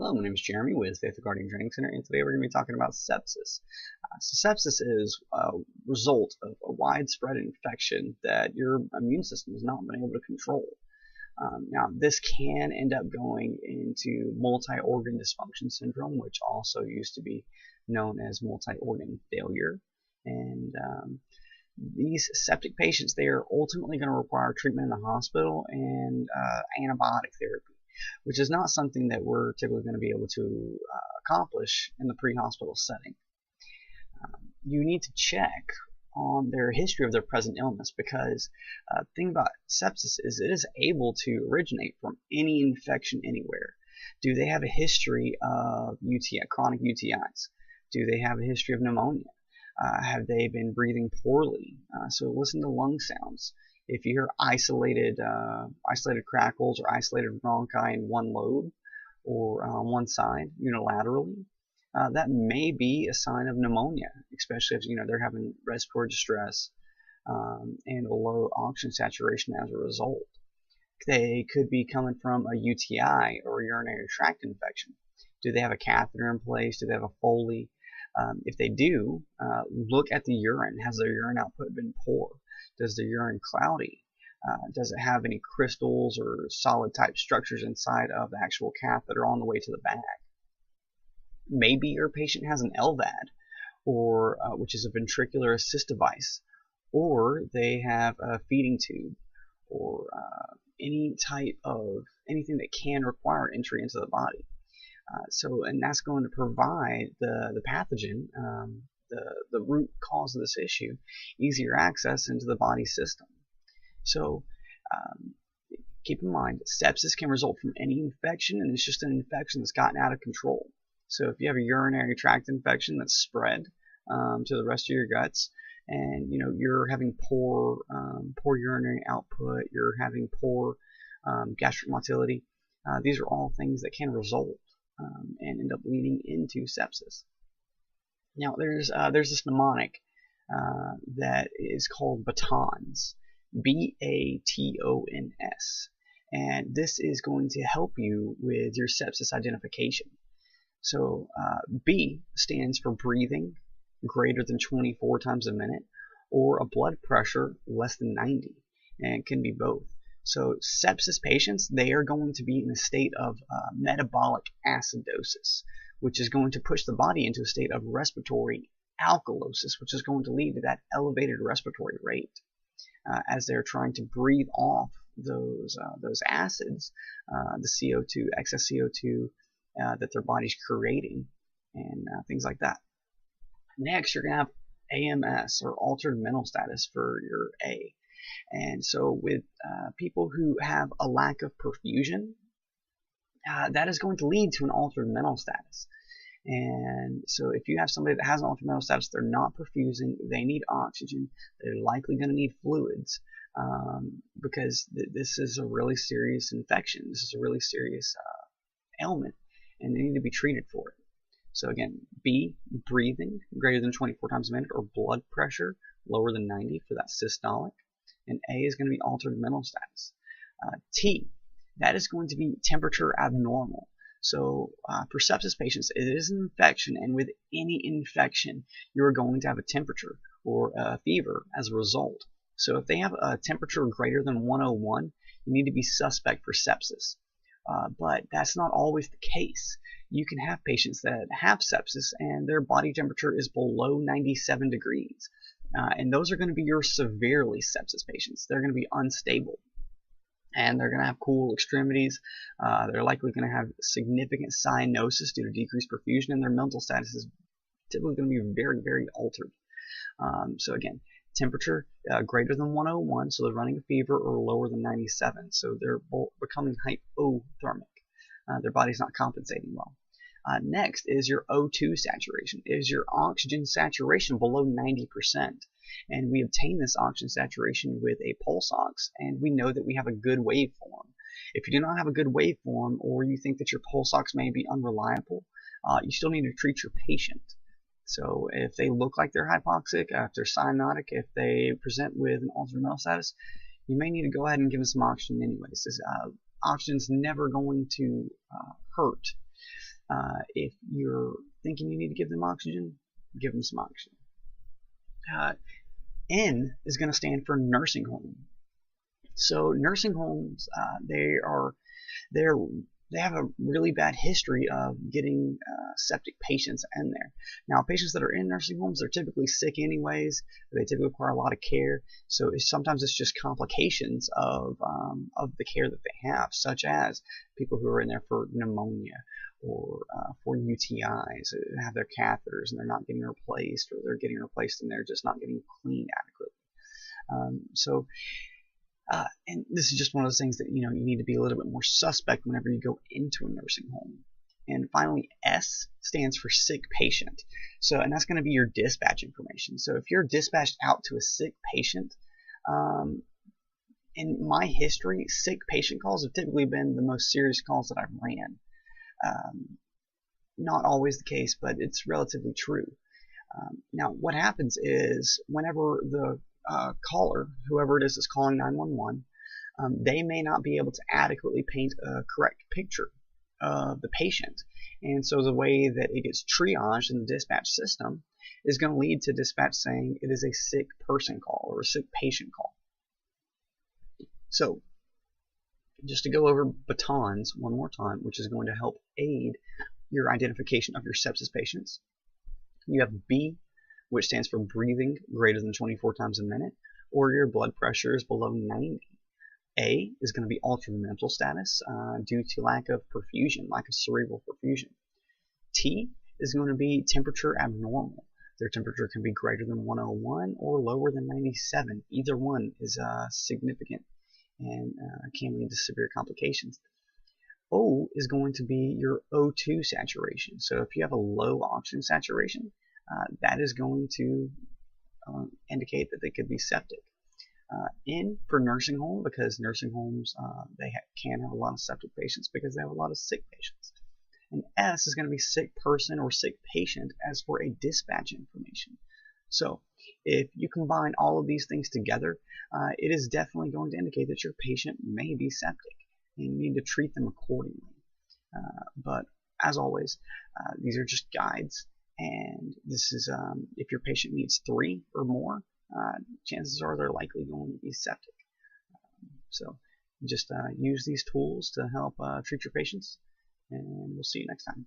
Hello, my name is Jeremy with Faithful Guardian Training Center, and today we're going to be talking about sepsis. Sepsis is a result of a widespread infection that your immune system has not been able to control. Now, this can end up going into multi-organ dysfunction syndrome, which also used to be known as multi-organ failure. And these septic patients, they are ultimately going to require treatment in the hospital and antibiotic therapy, which is not something that we're typically going to be able to accomplish in the pre-hospital setting. You need to check on their history of their present illness, because the thing about sepsis is it is able to originate from any infection anywhere. Do they have a history of chronic UTIs? Do they have a history of pneumonia? Have they been breathing poorly? So listen to lung sounds. If you hear isolated crackles or isolated bronchi in one lobe or on one side unilaterally, that may be a sign of pneumonia, especially if they're having respiratory distress and a low oxygen saturation as a result. They could be coming from a UTI or urinary tract infection. Do they have a catheter in place? Do they have a Foley? If they do, look at the urine. Has their urine output been poor? Does the urine cloudy? Does it have any crystals or solid type structures inside of the actual catheter on the way to the bag? Maybe your patient has an LVAD, or which is a ventricular assist device, or they have a feeding tube, or any type of anything that can require entry into the body. And that's going to provide the pathogen, the root cause of this issue, easier access into the body system. So keep in mind, sepsis can result from any infection, and it's just an infection that's gotten out of control. So if you have a urinary tract infection that's spread to the rest of your guts, and you're having poor urinary output, you're having poor gastric motility, these are all things that can result and end up leading into sepsis. Now there's this mnemonic that is called BATONS, B-A-T-O-N-S, and this is going to help you with your sepsis identification. So B stands for breathing greater than 24 times a minute, or a blood pressure less than 90, and it can be both. So sepsis patients, they are going to be in a state of metabolic acidosis, which is going to push the body into a state of respiratory alkalosis, which is going to lead to that elevated respiratory rate as they're trying to breathe off those acids, the CO2, excess CO2 that their body's creating, and things like that. Next, you're going to have AMS, or altered mental status, for your A. And so with people who have a lack of perfusion, that is going to lead to an altered mental status. And so if you have somebody that has an altered mental status, they're not perfusing, they need oxygen, they're likely going to need fluids, because this is a really serious infection. This is a really serious ailment, and they need to be treated for it. So again, B, breathing greater than 24 times a minute, or blood pressure lower than 90 for that systolic. And A is going to be altered mental status. T, that is going to be temperature abnormal. So for sepsis patients, it is an infection, and with any infection, you're going to have a temperature or a fever as a result. So if they have a temperature greater than 101, you need to be suspect for sepsis. But that's not always the case. You can have patients that have sepsis and their body temperature is below 97 degrees. And those are going to be your severely sepsis patients. They're going to be unstable, and they're going to have cool extremities. They're likely going to have significant cyanosis due to decreased perfusion, and their mental status is typically going to be very, very altered. So again, temperature greater than 101, so they're running a fever, or lower than 97, so they're becoming hypothermic. Their body's not compensating well. Next is your O2 saturation. Is your oxygen saturation below 90%? And we obtain this oxygen saturation with a pulse ox, and we know that we have a good waveform. If you do not have a good waveform, or you think that your pulse ox may be unreliable, you still need to treat your patient. So if they look like they're hypoxic, if they're cyanotic, if they present with an altered mental status, you may need to go ahead and give them some oxygen anyways. Oxygen's never going to hurt. If you're thinking you need to give them oxygen, give them some oxygen. N is going to stand for nursing home. So nursing homes, they have a really bad history of getting septic patients in there. Now, patients that are in nursing homes, they're typically sick anyways. They typically require a lot of care. So sometimes it's just complications of the care that they have, such as people who are in there for pneumonia or for UTIs, have their catheters and they're not getting replaced, or they're getting replaced and they're just not getting cleaned adequately. And this is just one of those things that you need to be a little bit more suspect whenever you go into a nursing home. And finally, S stands for sick patient. And that's going to be your dispatch information. So if you're dispatched out to a sick patient, in my history, sick patient calls have typically been the most serious calls that I've ran. Not always the case, but it's relatively true. Now, what happens is whenever the caller, whoever it is that's calling 911, they may not be able to adequately paint a correct picture of the patient. And so the way that it gets triaged in the dispatch system is going to lead to dispatch saying it is a sick person call or a sick patient call. So just to go over batons one more time, which is going to help aid your identification of your sepsis patients. You have B, which stands for breathing greater than 24 times a minute, or your blood pressure is below 90. A is going to be altered mental status due to lack of perfusion, lack of cerebral perfusion. T is going to be temperature abnormal. Their temperature can be greater than 101 or lower than 97. Either one is significant and can lead to severe complications. O is going to be your O2 saturation. So if you have a low oxygen saturation, that is going to indicate that they could be septic. N for nursing home, because nursing homes can have a lot of septic patients because they have a lot of sick patients. And S is going to be sick person or sick patient as for a dispatch information. So if you combine all of these things together, it is definitely going to indicate that your patient may be septic and you need to treat them accordingly. But as always, these are just guides, and this is if your patient needs 3 or more, chances are they're likely going to be septic. So just use these tools to help treat your patients, and we'll see you next time.